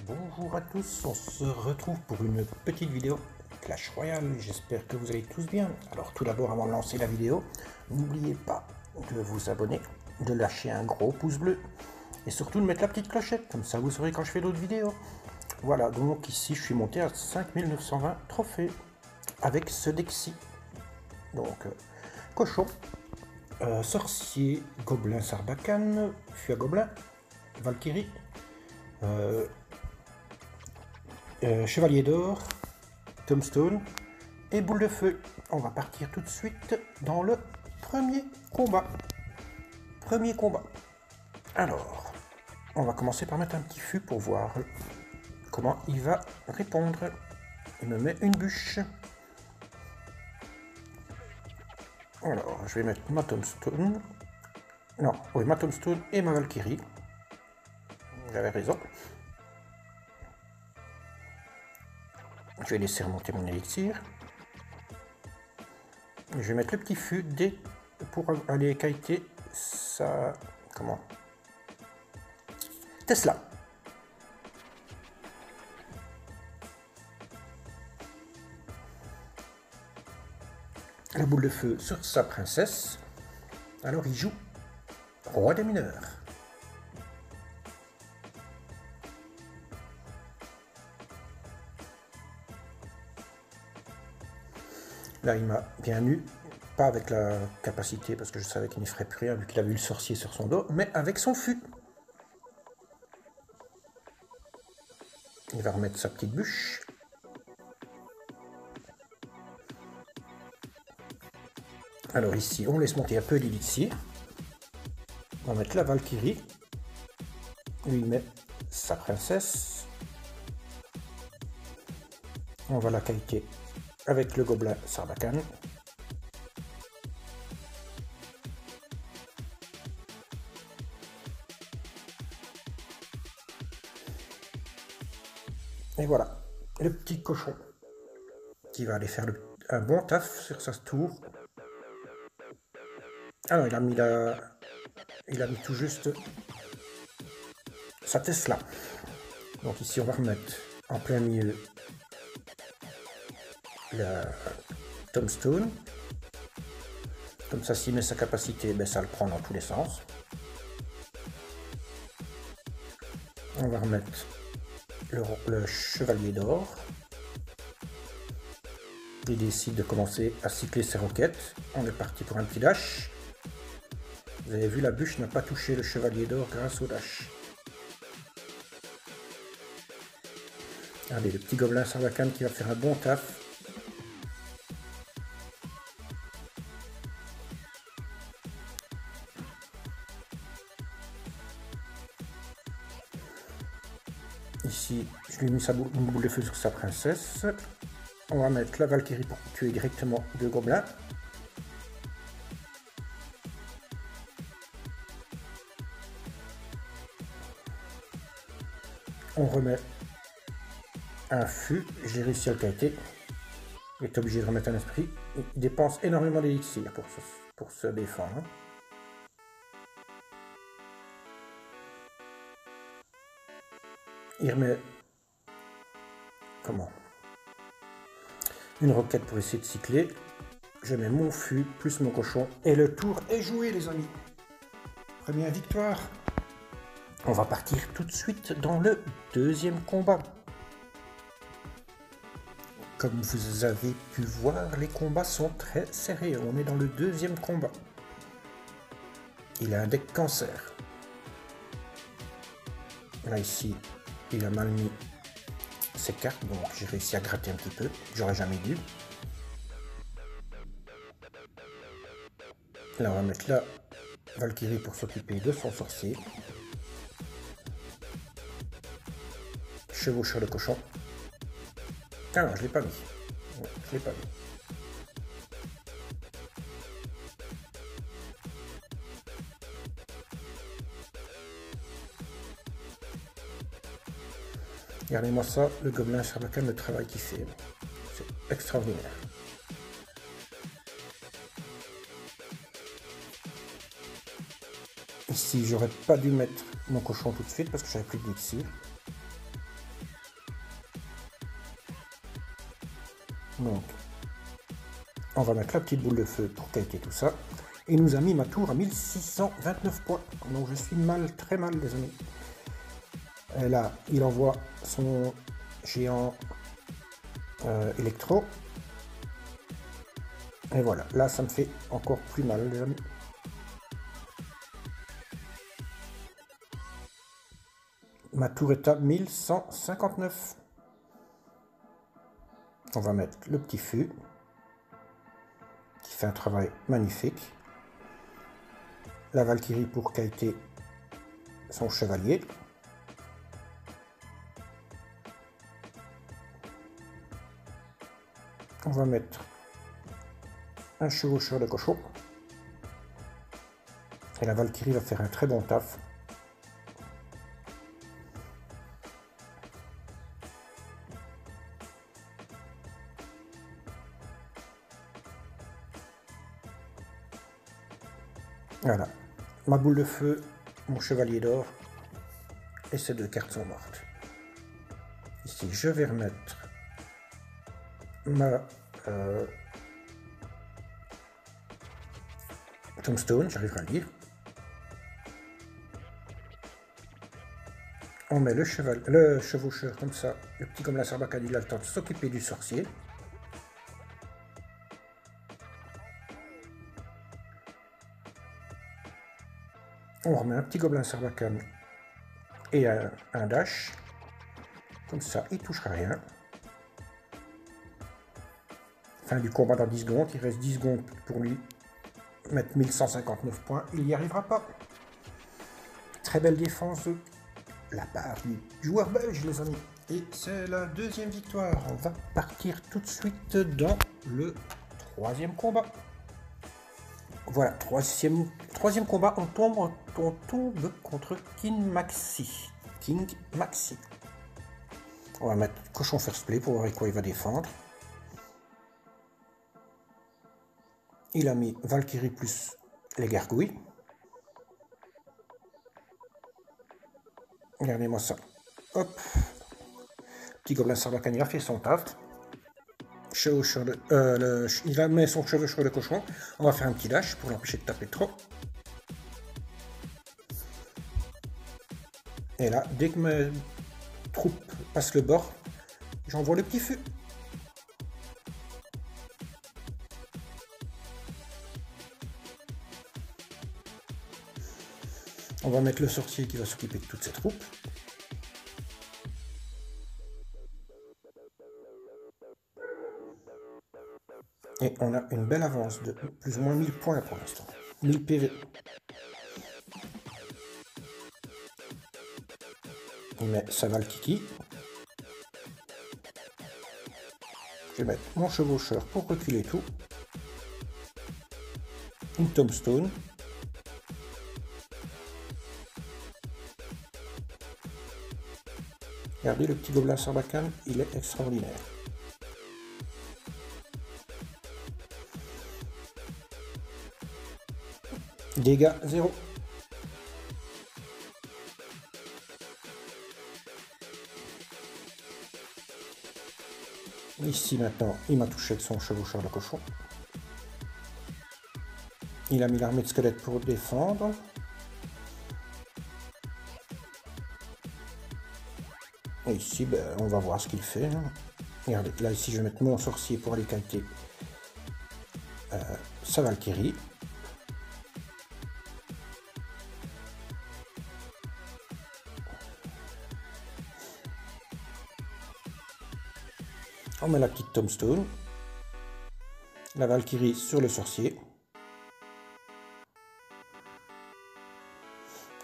Bonjour à tous, on se retrouve pour une petite vidéo Clash Royale, j'espère que vous allez tous bien. Alors tout d'abord, avant de lancer la vidéo, n'oubliez pas de vous abonner, de lâcher un gros pouce bleu et surtout de mettre la petite clochette, comme ça vous saurez quand je fais d'autres vidéos. Voilà, donc ici je suis monté à 5920 trophées avec ce deck-ci. Donc cochon, sorcier, gobelin Sarbacane, fuia gobelin, Valkyrie, chevalier d'or, tombstone et boule de feu. On va partir tout de suite dans le premier combat. Alors, on va commencer par mettre un petit fût pour voir comment il va répondre. Il me met une bûche. Alors, je vais mettre ma tombstone. Non, oui, ma tombstone et ma Valkyrie. J'avais raison. Je vais laisser remonter mon élixir. Je vais mettre le petit fût pour aller kiter sa... Comment? Tesla. La boule de feu sur sa princesse. Alors il joue roi des mineurs. Là, il m'a bien eu, pas avec la capacité, parce que je savais qu'il n'y ferait plus rien, vu qu'il avait eu le sorcier sur son dos, mais avec son fût. Il va remettre sa petite bûche. Alors ici, on laisse monter un peu l'élixir. On va mettre la Valkyrie. Lui, il met sa princesse. On va la kiter avec le gobelin Sarbacane. Et voilà, le petit cochon qui va aller faire un bon taf sur sa tour. Alors il a mis tout juste sa Tesla. Donc ici on va remettre en plein milieu la tombstone. Comme ça, s'il met sa capacité, ben, ça le prend dans tous les sens. On va remettre le chevalier d'or. Il décide de commencer à cycler ses roquettes. On est parti pour un petit dash. Vous avez vu, la bûche n'a pas touché le chevalier d'or grâce au dash. Allez, le petit gobelin Sarbacane qui va faire un bon taf. Ici, je lui ai mis une boule de feu sur sa princesse. On va mettre la Valkyrie pour tuer directement deux gobelins. On remet un fût. J'ai réussi à le kiter. Il est obligé de remettre un esprit. Il dépense énormément d'élixir pour se défendre. Il remet... Comment? Une roquette pour essayer de cycler. Je mets mon fût plus mon cochon. Et le tour est joué, les amis. Première victoire. On va partir tout de suite dans le deuxième combat. Comme vous avez pu voir, les combats sont très serrés. On est dans le deuxième combat. Il a un deck cancer. Là, ici, il a mal mis ses cartes, donc j'ai réussi à gratter un petit peu. J'aurais jamais dû. Là, on va mettre la Valkyrie pour s'occuper de son sorcier. Chevaucheur de cochon. Ah non, je l'ai pas mis. Je l'ai pas mis. Regardez-moi ça, le gobelin Sarbacane, le travail qu'il fait. C'est extraordinaire. Ici, j'aurais pas dû mettre mon cochon tout de suite parce que j'avais plus d'élixir. Donc, on va mettre la petite boule de feu pour kiter tout ça. Il nous a mis ma tour à 1629 points. Donc je suis mal, très mal, les amis. Et là, il envoie son géant électro. Et voilà, là ça me fait encore plus mal, les amis. Ma tour est à 1159. On va mettre le petit fût qui fait un travail magnifique. La Valkyrie pour kiter son chevalier. On va mettre un chevaucheur de cochon. Et la Valkyrie va faire un très bon taf. Voilà, ma boule de feu, mon chevalier d'or, et ces deux cartes sont mortes. Ici, je vais remettre ma tombstone, j'arriverai à le lire. On met le chevaucheur comme ça, le petit comme la Sarbacane, il a le temps de s'occuper du sorcier. On remet un petit gobelin Sarbacane et un dash. Comme ça, il ne touchera rien. Fin du combat dans 10 secondes. Il reste 10 secondes pour lui mettre 1159 points. Il n'y arrivera pas. Très belle défense de la part du joueur belge, les amis. Et c'est la deuxième victoire. On va partir tout de suite dans le troisième combat. Voilà, troisième combat, on tombe contre King Maxi. On va mettre cochon first play pour voir avec quoi il va défendre. Il a mis Valkyrie plus les gargouilles. Regardez-moi ça. Hop. Petit gobelin Sarbacane, il a fait son taf. Il a mis son chevaucheur de cochon. On va faire un petit dash pour l'empêcher de taper trop. Et là, dès que mes troupes passent le bord, j'envoie le petit feu. On va mettre le sorcier qui va s'occuper de toutes ces troupes. Et on a une belle avance de plus ou moins 1000 points pour l'instant. 1000 PV. Il met sa Valkyrie. Je vais mettre mon chevaucheur pour reculer tout. Une tombstone. Regardez le petit gobelin Sarbacane, il est extraordinaire. Dégâts 0. Ici maintenant, il m'a touché avec son chevaucheur de cochon. Il a mis l'armée de squelettes pour défendre. Et ici, ben, on va voir ce qu'il fait. Regardez, là ici, je vais mettre mon sorcier pour aller kiter sa Valkyrie. On met la petite tombstone, la Valkyrie sur le sorcier.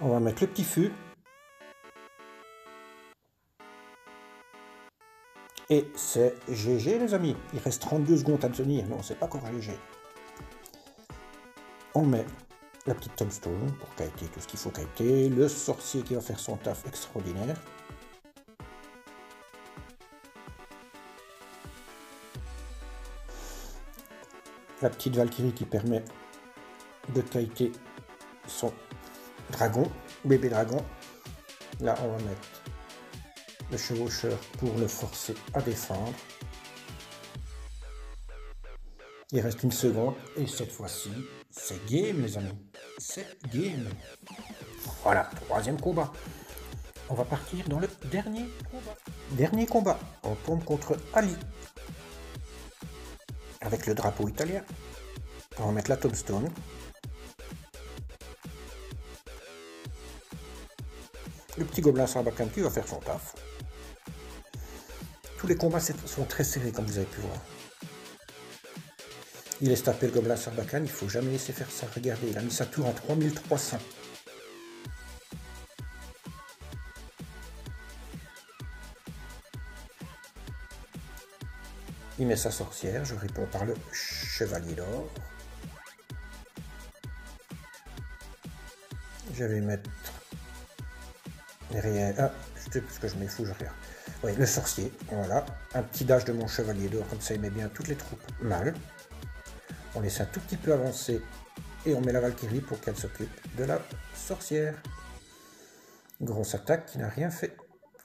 On va mettre le petit fût. Et c'est GG les amis. Il reste 32 secondes à tenir. Non, c'est pas encore GG. On met la petite tombstone pour kiter tout ce qu'il faut kiter. Le sorcier qui va faire son taf extraordinaire. La petite Valkyrie qui permet de kiter son dragon, bébé dragon. Là, on va mettre le chevaucheur pour le forcer à défendre. Il reste une seconde et cette fois-ci, c'est game les amis. C'est game. Voilà, troisième combat. On va partir dans le dernier combat. Dernier combat, on tombe contre Ali. Avec le drapeau italien. On va mettre la tombstone. Le petit gobelin Sarbacane qui va faire son taf. Tous les combats sont très serrés comme vous avez pu voir. Il laisse taper le gobelin Sarbacane, il ne faut jamais laisser faire ça. Regardez, il a mis sa tour à 3300. Il met sa sorcière, je réponds par le chevalier d'or. Je vais mettre derrière... Ah, je sais plus ce que je mets, fou, je regarde. Oui, le sorcier, voilà. Un petit dash de mon chevalier d'or, comme ça il met bien toutes les troupes mal. On laisse un tout petit peu avancer et on met la Valkyrie pour qu'elle s'occupe de la sorcière. Grosse attaque qui n'a rien fait.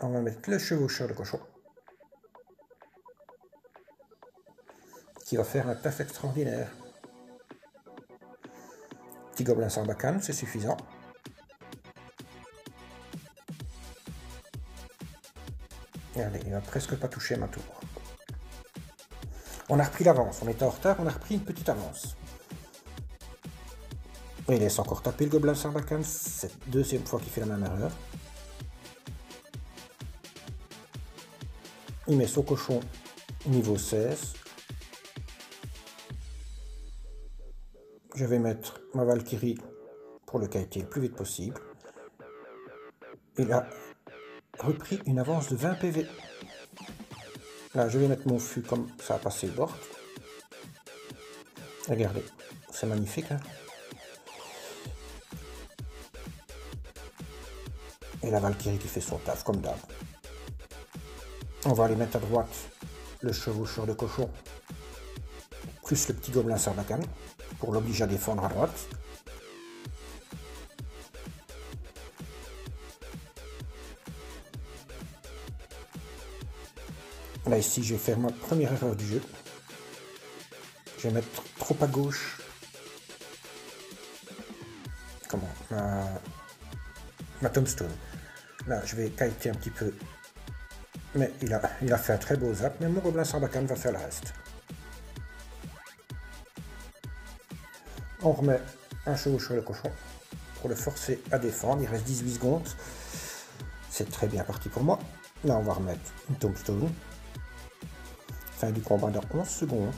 On va mettre le chevaucheur de cochon. Qui va faire un taf extraordinaire. Petit gobelin Sarbacane, c'est suffisant. Regardez, il va presque pas toucher ma tour. On a repris l'avance, on était en retard, on a repris une petite avance. Il laisse encore taper le gobelin Sarbacane, c'est la deuxième fois qu'il fait la même erreur. Il met son cochon niveau 16. Je vais mettre ma Valkyrie pour le kiter le plus vite possible. Il a repris une avance de 20 PV. Là, je vais mettre mon fût comme ça a passé le bord. Regardez, c'est magnifique. Hein, et la Valkyrie qui fait son taf comme d'hab. On va aller mettre à droite le chevaucheur de cochon, plus le petit gobelin Sarbacane, pour l'obliger à défendre à droite. Là ici je vais faire ma première erreur du jeu. Je vais mettre trop à gauche. Comment ma tombstone. Là je vais kiter un petit peu. Mais il a fait un très beau zap, mais mon gobelin Sarbacane va faire le reste. On remet un chevaucheur de cochon pour le forcer à défendre. Il reste 18 secondes. C'est très bien parti pour moi. Là on va remettre une tombstone. Fin du combat dans 11 secondes.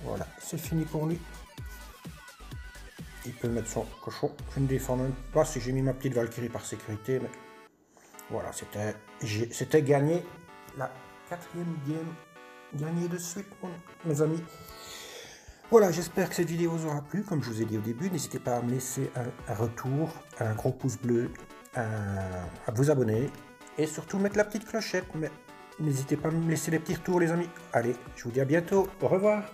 Voilà, c'est fini pour lui. Il peut mettre son cochon. Je ne défends même pas si j'ai mis ma petite Valkyrie par sécurité. Mais voilà, c'était gagné. La 4e game gagnée de suite, mes amis. Voilà, j'espère que cette vidéo vous aura plu. Comme je vous ai dit au début, n'hésitez pas à me laisser un retour, un gros pouce bleu, à vous abonner. Et surtout mettre la petite clochette. Mais n'hésitez pas à me laisser des petits retours les amis. Allez, je vous dis à bientôt. Au revoir.